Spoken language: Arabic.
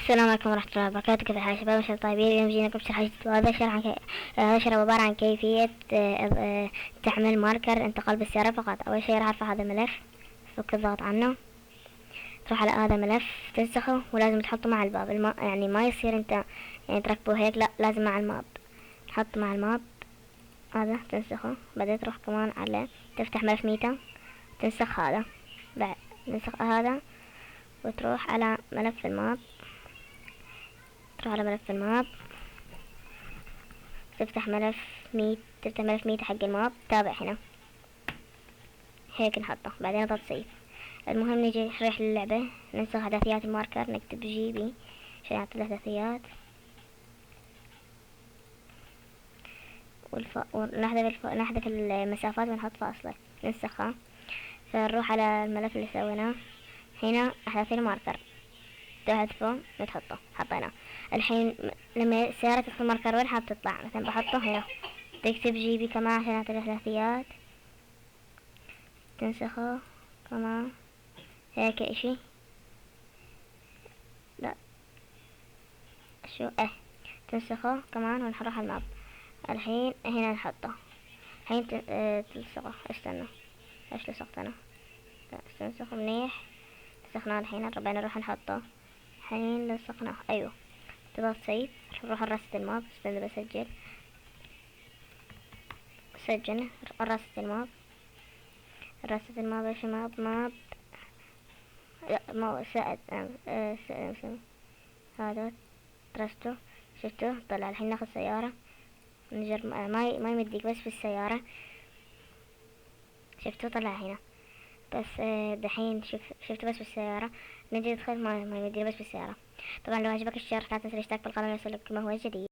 السلام عليكم ورحمة الله وبركاته. كيف الحال يا شباب؟ إن شاء الله طيبين. اليوم جينا لكم بشرح جديد، وهذا الشرح هذا الشرح عبارة عن كيفية تعمل ماركر انتقال بالسيارة فقط. أول شي راح أرفع هذا الملف، فك الضغط عنه، تروح على هذا الملف تنسخه، ولازم تحطه مع الباب. يعني ما يصير انت يعني تركبه هيك، لا لازم مع الماب، تحطه مع الماب هذا تنسخه. بعدين تروح كمان على تفتح ملف ميتا، تنسخ هذا، بعد تنسخ هذا وتروح على ملف الماب، تروح على ملف الماب، تفتح ملف ميتا حق الماب، تابع هنا هيك نحطه. بعدين نضغط سيف. المهم نيجي نروح للعبة، ننسخ احداثيات الماركر، نكتب جي بي عشان يعطي الاحداثيات، ونحذف المسافات ونحط فاصلة ننسخها. فنروح على الملف اللي سويناه هنا، احداث الماركر، تحذفه وتحطه، حطيناه. الحين لما السيارة تدخل ماركر وين حاب تطلع، مثلا بحطه هنا، تكتب جي بي كمان عشان يعطي الاحداثيات، تنسخه كمان هيك اشي، لا شو تنسخه كمان ونروح على الماب. الحين هنا نحطه، الحين تلصقه. استنى، ايش لصقت انا؟ لا استنسخه منيح، لصقناه. الحين ربعنا نروح نحطه، الحين لصقناه. ايوه، تضغط سيف، نروح لرصة الماب. استنى بسجل، سجل رصة الماب. رصة الماب يا شباب، ماب لا ما ساعد هذا ترسته، شفتوا طلع. الحين ناخذ سيارة، نجرب ما يمديك بس بالسيارة، شفتوا طلع هنا بس. دحين شفتوا بس بالسيارة، نجي ندخل ما يمدينا بس بالسيارة. طبعا لو عجبك الشرح لا تنسى الاشتراك بالقناة ليصلك ما هو جديد.